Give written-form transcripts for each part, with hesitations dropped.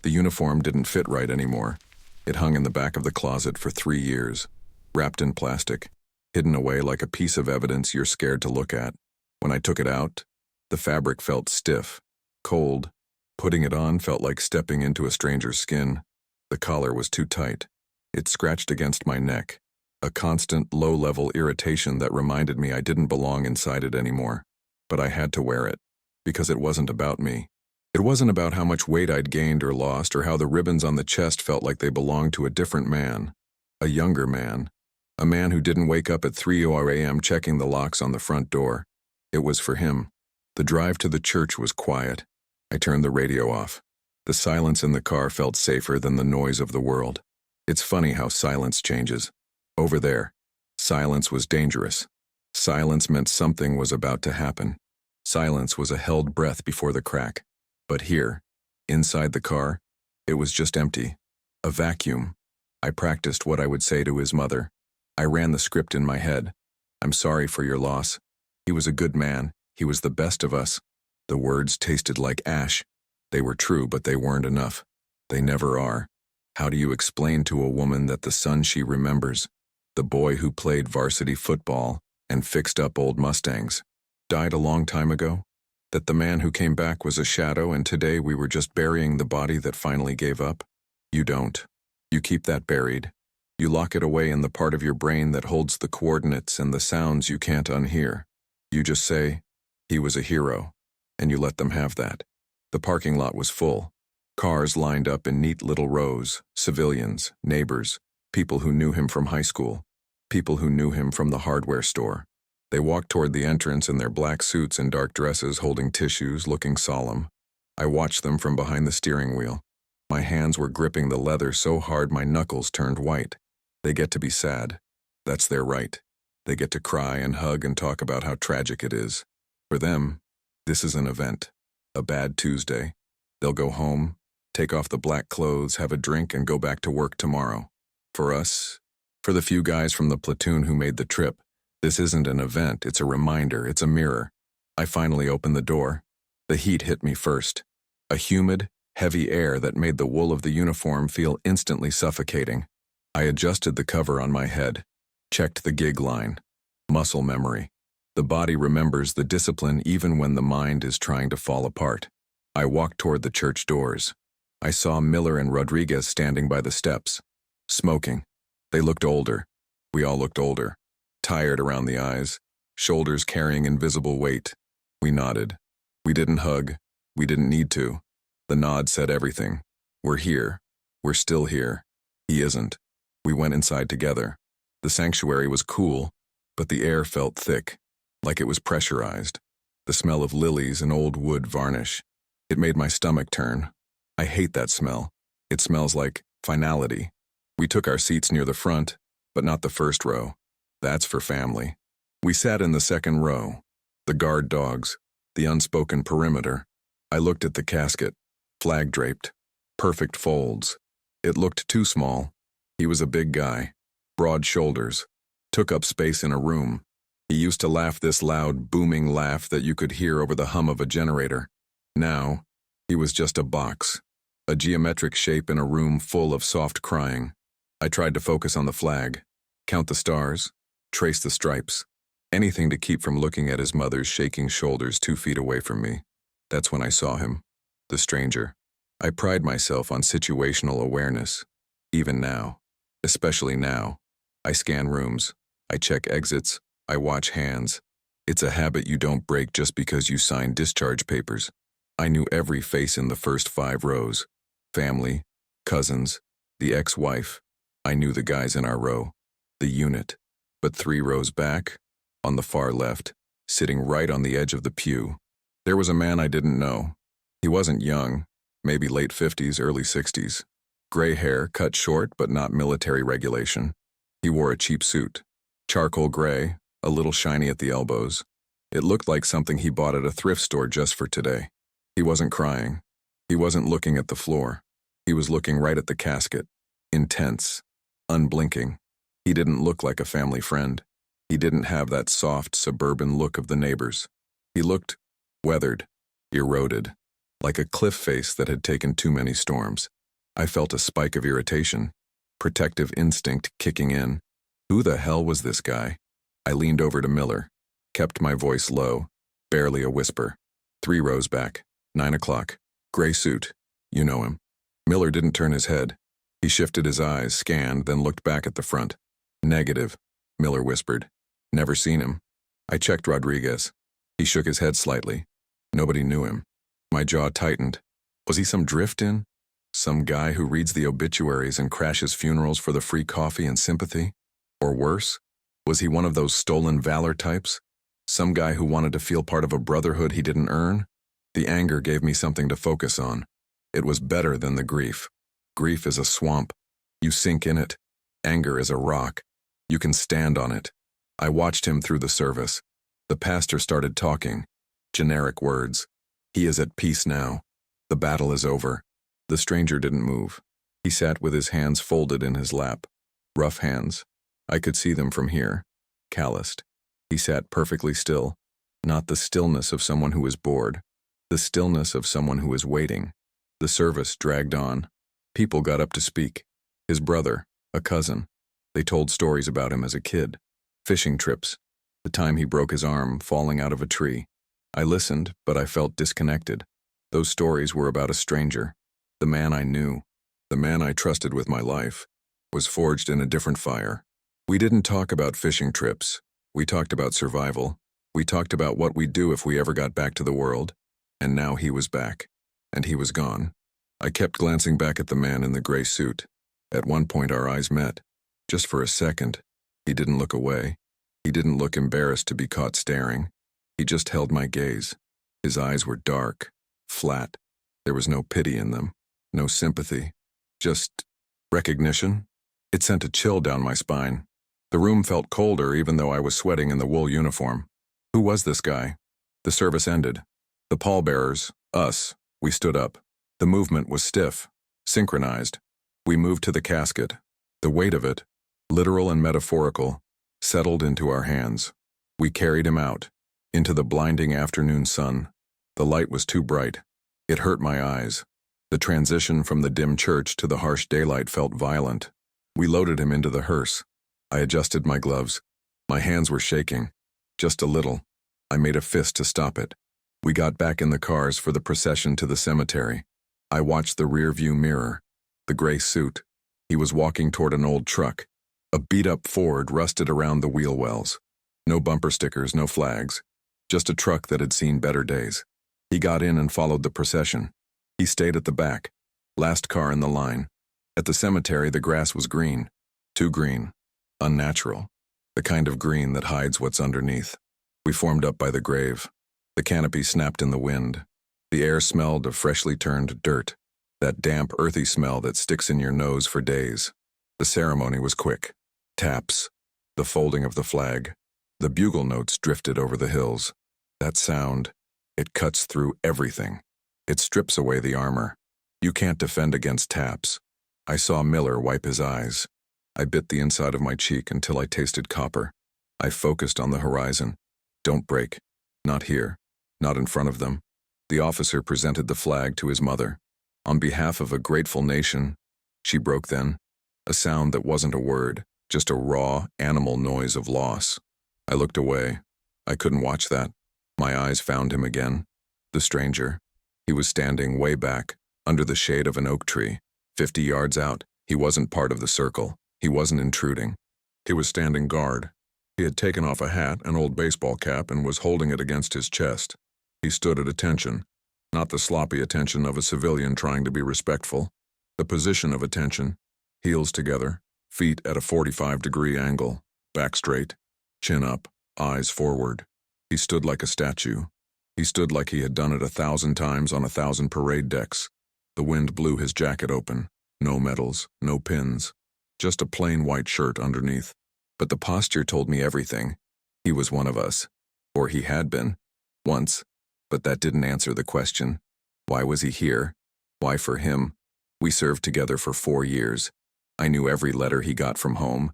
The uniform didn't fit right anymore. It hung in the back of the closet for 3 years, wrapped in plastic, hidden away like a piece of evidence you're scared to look at. When I took it out, the fabric felt stiff, cold. Putting it on felt like stepping into a stranger's skin. The collar was too tight. It scratched against my neck, a constant low-level irritation that reminded me I didn't belong inside it anymore. But I had to wear it, because it wasn't about me. It wasn't about how much weight I'd gained or lost, or how the ribbons on the chest felt like they belonged to a different man, a younger man, a man who didn't wake up at 3 a.m. checking the locks on the front door. It was for him. The drive to the church was quiet. I turned the radio off. The silence in the car felt safer than the noise of the world. It's funny how silence changes. Over there, silence was dangerous. Silence meant something was about to happen. Silence was a held breath before the crack. But here, inside the car, it was just empty. A vacuum. I practiced what I would say to his mother. I ran the script in my head. I'm sorry for your loss. He was a good man. He was the best of us. The words tasted like ash. They were true, but they weren't enough. They never are. How do you explain to a woman that the son she remembers, the boy who played varsity football and fixed up old Mustangs, died a long time ago? That the man who came back was a shadow and today we were just burying the body that finally gave up? You don't. You keep that buried. You lock it away in the part of your brain that holds the coordinates and the sounds you can't unhear. You just say, he was a hero, and you let them have that. The parking lot was full. Cars lined up in neat little rows, civilians, neighbors, people who knew him from high school, people who knew him from the hardware store. They walked toward the entrance in their black suits and dark dresses, holding tissues, looking solemn. I watched them from behind the steering wheel. My hands were gripping the leather so hard my knuckles turned white. They get to be sad. That's their right. They get to cry and hug and talk about how tragic it is. For them, this is an event, a bad Tuesday. They'll go home, take off the black clothes, have a drink, and go back to work tomorrow. For us, for the few guys from the platoon who made the trip, this isn't an event, it's a reminder, it's a mirror. I finally opened the door. The heat hit me first. A humid, heavy air that made the wool of the uniform feel instantly suffocating. I adjusted the cover on my head, checked the gig line. Muscle memory. The body remembers the discipline even when the mind is trying to fall apart. I walked toward the church doors. I saw Miller and Rodriguez standing by the steps, smoking. They looked older. We all looked older. Tired around the eyes, shoulders carrying invisible weight. We nodded. We didn't hug. We didn't need to. The nod said everything. We're here. We're still here. He isn't. We went inside together. The sanctuary was cool, but the air felt thick, like it was pressurized. The smell of lilies and old wood varnish. It made my stomach turn. I hate that smell. It smells like finality. We took our seats near the front, but not the first row. That's for family. We sat in the second row. The guard dogs, the unspoken perimeter. I looked at the casket, flag draped, perfect folds. It looked too small. He was a big guy, broad shoulders, took up space in a room. He used to laugh this loud, booming laugh that you could hear over the hum of a generator. Now, he was just a box, a geometric shape in a room full of soft crying. I tried to focus on the flag, count the stars, trace the stripes, anything to keep from looking at his mother's shaking shoulders 2 feet away from me. That's when I saw him, the stranger. I pride myself on situational awareness, even now, especially now. I scan rooms, I check exits, I watch hands. It's a habit you don't break just because you sign discharge papers. I knew every face in the first 5 rows. Family, cousins, the ex-wife. I knew the guys in our row, the unit. But 3 rows back, on the far left, sitting right on the edge of the pew, there was a man I didn't know. He wasn't young, maybe late 50s, early 60s. Gray hair, cut short but not military regulation. He wore a cheap suit, charcoal gray, a little shiny at the elbows. It looked like something he bought at a thrift store just for today. He wasn't crying. He wasn't looking at the floor. He was looking right at the casket, intense, unblinking. He didn't look like a family friend. He didn't have that soft, suburban look of the neighbors. He looked weathered, eroded, like a cliff face that had taken too many storms. I felt a spike of irritation, protective instinct kicking in. Who the hell was this guy? I leaned over to Miller, kept my voice low, barely a whisper. 3 rows back, 9 o'clock, gray suit. You know him. Miller didn't turn his head. He shifted his eyes, scanned, then looked back at the front. Negative, Miller whispered. Never seen him. I checked Rodriguez. He shook his head slightly. Nobody knew him. My jaw tightened. Was he some drift-in? Some guy who reads the obituaries and crashes funerals for the free coffee and sympathy? Or worse, was he one of those stolen valor types? Some guy who wanted to feel part of a brotherhood he didn't earn? The anger gave me something to focus on. It was better than the grief. Grief is a swamp. You sink in it. Anger is a rock. You can stand on it. I watched him through the service. The pastor started talking. Generic words. He is at peace now. The battle is over. The stranger didn't move. He sat with his hands folded in his lap. Rough hands. I could see them from here. Calloused. He sat perfectly still. Not the stillness of someone who is bored. The stillness of someone who is waiting. The service dragged on. People got up to speak. His brother, a cousin. They told stories about him as a kid. Fishing trips. The time he broke his arm falling out of a tree. I listened, but I felt disconnected. Those stories were about a stranger. The man I knew, the man I trusted with my life, was forged in a different fire. We didn't talk about fishing trips. We talked about survival. We talked about what we'd do if we ever got back to the world. And now he was back. And he was gone. I kept glancing back at the man in the gray suit. At one point our eyes met. Just for a second. He didn't look away. He didn't look embarrassed to be caught staring. He just held my gaze. His eyes were dark, flat. There was no pity in them. No sympathy. Just recognition. It sent a chill down my spine. The room felt colder even though I was sweating in the wool uniform. Who was this guy? The service ended. The pallbearers, us, we stood up. The movement was stiff, synchronized. We moved to the casket. The weight of it, literal and metaphorical, settled into our hands. We carried him out, into the blinding afternoon sun. The light was too bright. It hurt my eyes. The transition from the dim church to the harsh daylight felt violent. We loaded him into the hearse. I adjusted my gloves. My hands were shaking. Just a little. I made a fist to stop it. We got back in the cars for the procession to the cemetery. I watched the rear-view mirror. The gray suit. He was walking toward an old truck. A beat-up Ford rusted around the wheel wells. No bumper stickers, no flags. Just a truck that had seen better days. He got in and followed the procession. He stayed at the back. Last car in the line. At the cemetery, the grass was green. Too green. Unnatural. The kind of green that hides what's underneath. We formed up by the grave. The canopy snapped in the wind. The air smelled of freshly turned dirt. That damp, earthy smell that sticks in your nose for days. The ceremony was quick. Taps. The folding of the flag. The bugle notes drifted over the hills. That sound, it cuts through everything. It strips away the armor. You can't defend against taps. I saw Miller wipe his eyes. I bit the inside of my cheek until I tasted copper. I focused on the horizon. Don't break. Not here. Not in front of them. The officer presented the flag to his mother. On behalf of a grateful nation, she broke then. A sound that wasn't a word, just a raw, animal noise of loss. I looked away. I couldn't watch that. My eyes found him again. The stranger. He was standing way back, under the shade of an oak tree, 50 yards out. He wasn't part of the circle. He wasn't intruding. He was standing guard. He had taken off a hat, an old baseball cap, and was holding it against his chest. He stood at attention. Not the sloppy attention of a civilian trying to be respectful. The position of attention. Heels together, feet at a 45-degree angle, back straight, chin up, eyes forward. He stood like a statue. He stood like he had done it 1,000 times on 1,000 parade decks. The wind blew his jacket open. No medals, no pins. Just a plain white shirt underneath. But the posture told me everything. He was one of us. Or he had been. Once. But that didn't answer the question. Why was he here? Why for him? We served together for 4 years. I knew every letter he got from home.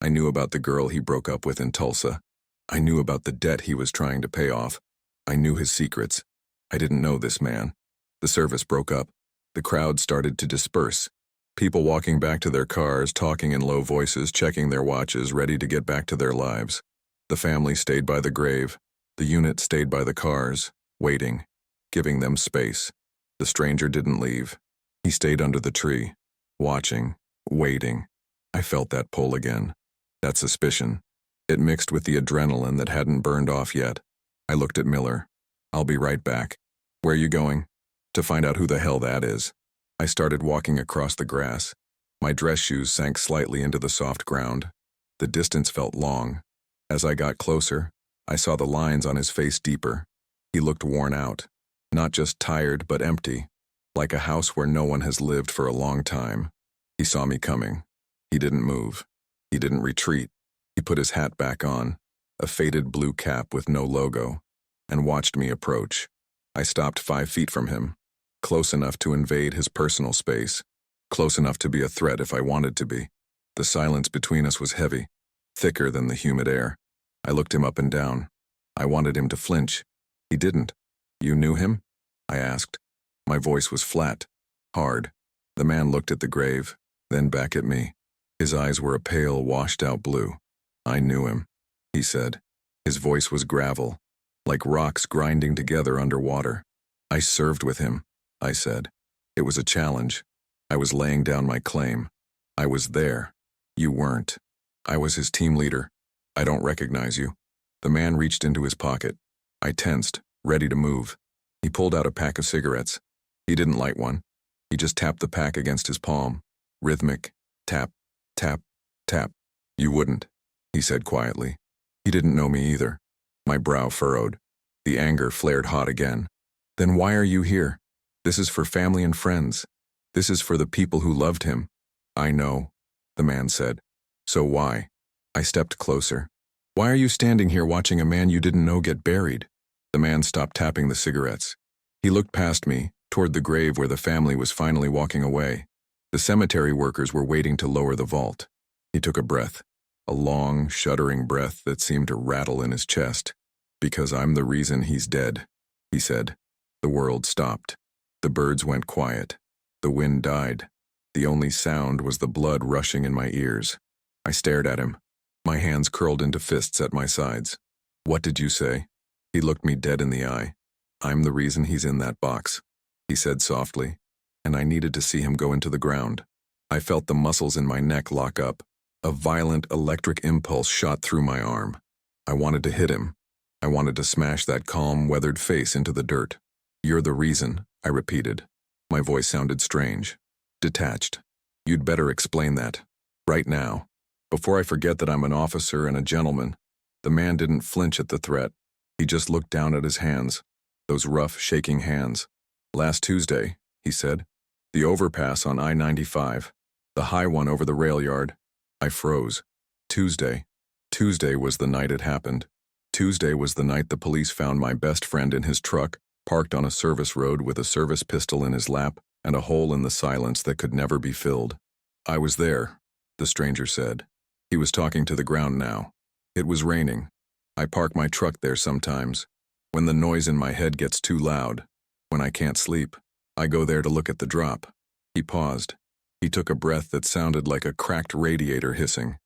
I knew about the girl he broke up with in Tulsa. I knew about the debt he was trying to pay off. I knew his secrets. I didn't know this man. The service broke up. The crowd started to disperse. People walking back to their cars, talking in low voices, checking their watches, ready to get back to their lives. The family stayed by the grave. The unit stayed by the cars, waiting, giving them space. The stranger didn't leave. He stayed under the tree, watching, waiting. I felt that pull again, that suspicion. It mixed with the adrenaline that hadn't burned off yet. I looked at Miller. "I'll be right back." "Where are you going?" "To find out who the hell that is." I started walking across the grass. My dress shoes sank slightly into the soft ground. The distance felt long. As I got closer, I saw the lines on his face deeper. He looked worn out, not just tired but empty, like a house where no one has lived for a long time. He saw me coming. He didn't move. He didn't retreat. He put his hat back on, a faded blue cap with no logo, and watched me approach. I stopped 5 feet from him, close enough to invade his personal space, close enough to be a threat if I wanted to be. The silence between us was heavy, thicker than the humid air. I looked him up and down. I wanted him to flinch. He didn't. "You knew him?" I asked. My voice was flat, hard. The man looked at the grave, then back at me. His eyes were a pale, washed-out blue. "I knew him," he said. His voice was gravel, like rocks grinding together underwater. "I served with him," I said. It was a challenge. I was laying down my claim. I was there. You weren't. I was his team leader. "I don't recognize you." The man reached into his pocket. I tensed, ready to move. He pulled out a pack of cigarettes. He didn't light one. He just tapped the pack against his palm. Rhythmic. Tap, tap, tap. "You wouldn't," he said quietly. He didn't know me either. My brow furrowed. The anger flared hot again. "Then why are you here? This is for family and friends. This is for the people who loved him." "I know," the man said. "So why?" I stepped closer. "Why are you standing here watching a man you didn't know get buried?" The man stopped tapping the cigarettes. He looked past me, toward the grave where the family was finally walking away. The cemetery workers were waiting to lower the vault. He took a breath, a long, shuddering breath that seemed to rattle in his chest. "Because I'm the reason he's dead," he said. The world stopped. The birds went quiet. The wind died. The only sound was the blood rushing in my ears. I stared at him. My hands curled into fists at my sides. "What did you say?" He looked me dead in the eye. "I'm the reason he's in that box," he said softly, and I needed to see him go into the ground. I felt the muscles in my neck lock up. A violent electric impulse shot through my arm. I wanted to hit him. I wanted to smash that calm, weathered face into the dirt. "You're the reason," I repeated. My voice sounded strange, detached. "You'd better explain that. Right now. Before I forget that I'm an officer and a gentleman." The man didn't flinch at the threat. He just looked down at his hands, those rough, shaking hands. "Last Tuesday," he said. "The overpass on I-95. The high one over the rail yard." I froze. Tuesday. Tuesday was the night it happened. Tuesday was the night the police found my best friend in his truck, parked on a service road with a service pistol in his lap and a hole in the silence that could never be filled. "I was there," the stranger said. He was talking to the ground now. "It was raining. I park my truck there sometimes. When the noise in my head gets too loud, when I can't sleep, I go there to look at the drop." He paused. He took a breath that sounded like a cracked radiator hissing.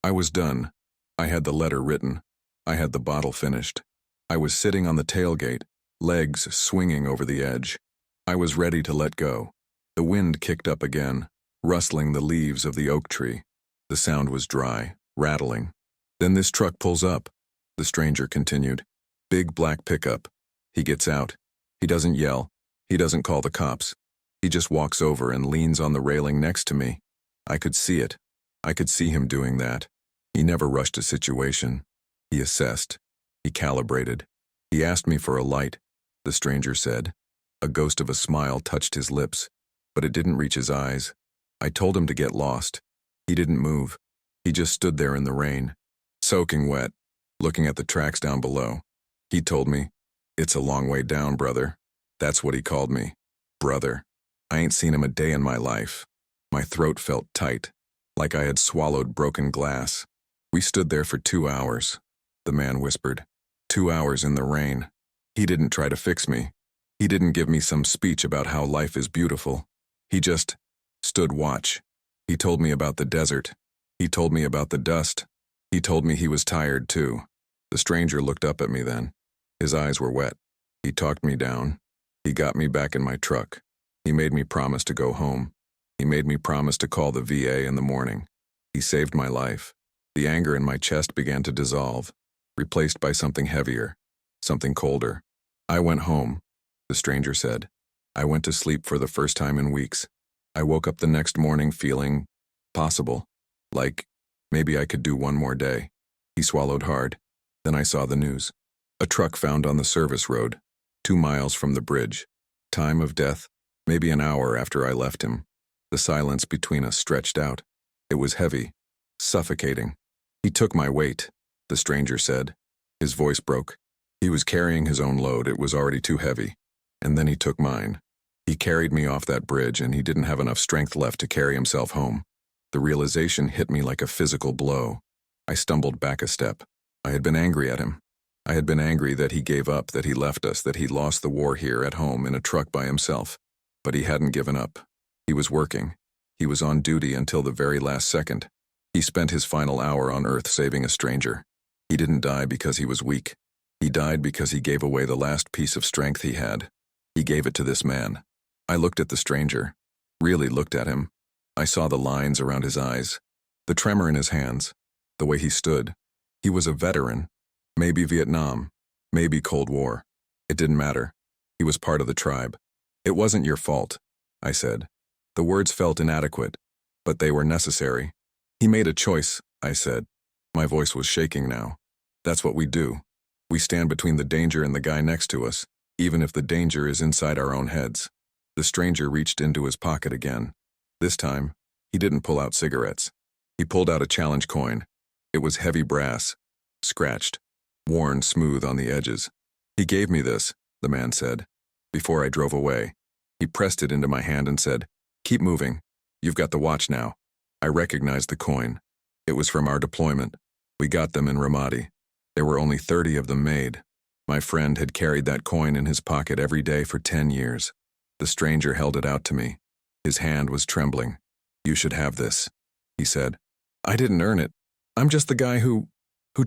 I was done. I had the letter written. I had the bottle finished. I was sitting on the tailgate, legs swinging over the edge. I was ready to let go. The wind kicked up again, rustling the leaves of the oak tree. The sound was dry, rattling. "Then this truck pulls up," the stranger continued. "Big black pickup. He gets out. He doesn't yell. He doesn't call the cops. He just walks over and leans on the railing next to me. I could see it. I could see him doing that. He never rushed a situation. He assessed. He calibrated. He asked me for a light," the stranger said. A ghost of a smile touched his lips, but it didn't reach his eyes. I told him to get lost. He didn't move. He just stood there in the rain, soaking wet, looking at the tracks down below. He told me, "It's a long way down, brother." That's what he called me. Brother. I ain't seen him a day in my life. My throat felt tight, like I had swallowed broken glass. "We stood there for 2 hours," the man whispered. 2 hours in the rain. He didn't try to fix me. He didn't give me some speech about how life is beautiful. He just stood watch. He told me about the desert. He told me about the dust. He told me he was tired too. The stranger looked up at me then. His eyes were wet. He talked me down. He got me back in my truck. He made me promise to go home. He made me promise to call the VA in the morning. He saved my life. The anger in my chest began to dissolve, replaced by something heavier, something colder. I went home, the stranger said. I went to sleep for the first time in weeks. I woke up the next morning feeling possible, like maybe I could do one more day. He swallowed hard. Then I saw the news. A truck found on the service road, 2 miles from the bridge. Time of death, maybe an hour after I left him. The silence between us stretched out. It was heavy, suffocating. He took my weight, the stranger said. His voice broke. He was carrying his own load. It was already too heavy. And then he took mine. He carried me off that bridge, and he didn't have enough strength left to carry himself home. The realization hit me like a physical blow. I stumbled back a step. I had been angry at him. I had been angry that he gave up, that he left us, that he lost the war here at home in a truck by himself. But he hadn't given up. He was working. He was on duty until the very last second. He spent his final hour on Earth saving a stranger. He didn't die because he was weak. He died because he gave away the last piece of strength he had. He gave it to this man. I looked at the stranger, really looked at him. I saw the lines around his eyes, the tremor in his hands, the way he stood. He was a veteran, maybe Vietnam, maybe Cold War. It didn't matter. He was part of the tribe. It wasn't your fault, I said. The words felt inadequate, but they were necessary. He made a choice, I said. My voice was shaking now. That's what we do. We stand between the danger and the guy next to us, even if the danger is inside our own heads. The stranger reached into his pocket again. This time, he didn't pull out cigarettes. He pulled out a challenge coin. It was heavy brass, scratched, worn smooth on the edges. He gave me this, the man said, before I drove away. He pressed it into my hand and said, "Keep moving. You've got the watch now." I recognized the coin. It was from our deployment. We got them in Ramadi. There were only 30 of them made. My friend had carried that coin in his pocket every day for 10 years. The stranger held it out to me. His hand was trembling. "You should have this," he said. "I didn't earn it. I'm just the guy who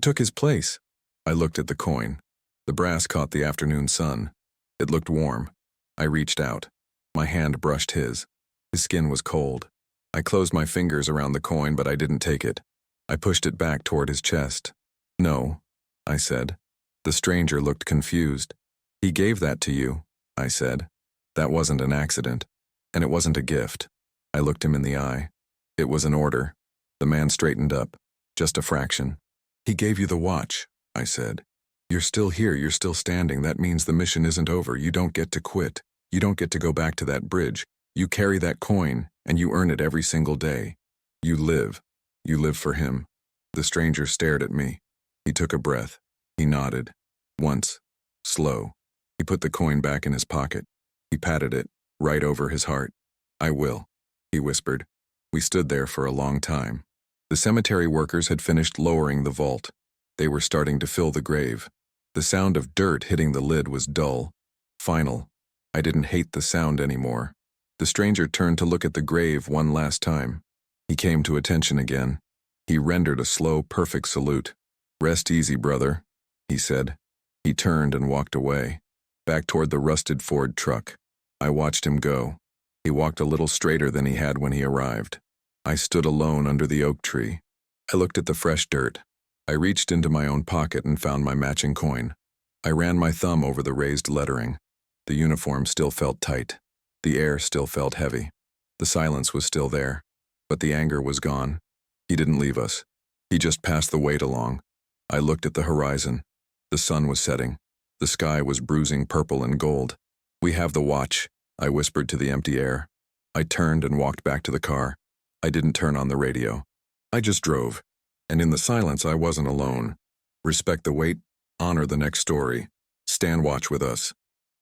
took his place." I looked at the coin. The brass caught the afternoon sun. It looked warm. I reached out. My hand brushed his. His skin was cold. I closed my fingers around the coin, but I didn't take it. I pushed it back toward his chest. "No," I said. The stranger looked confused. "He gave that to you," I said. "That wasn't an accident, and it wasn't a gift." I looked him in the eye. It was an order. The man straightened up, just a fraction. "He gave you the watch," I said. "You're still here, you're still standing. That means the mission isn't over. You don't get to quit. You don't get to go back to that bridge. You carry that coin, and you earn it every single day. You live. You live for him." The stranger stared at me. He took a breath. He nodded. Once. Slow. He put the coin back in his pocket. He patted it, right over his heart. "I will," he whispered. We stood there for a long time. The cemetery workers had finished lowering the vault. They were starting to fill the grave. The sound of dirt hitting the lid was dull, final. I didn't hate the sound anymore. The stranger turned to look at the grave one last time. He came to attention again. He rendered a slow, perfect salute. "Rest easy, brother," he said. He turned and walked away, back toward the rusted Ford truck. I watched him go. He walked a little straighter than he had when he arrived. I stood alone under the oak tree. I looked at the fresh dirt. I reached into my own pocket and found my matching coin. I ran my thumb over the raised lettering. The uniform still felt tight. The air still felt heavy. The silence was still there, but the anger was gone. He didn't leave us. He just passed the weight along. I looked at the horizon. The sun was setting. The sky was bruising purple and gold. "We have the watch," I whispered to the empty air. I turned and walked back to the car. I didn't turn on the radio. I just drove. And in the silence, I wasn't alone. Respect the wait, honor the next story. Stand watch with us.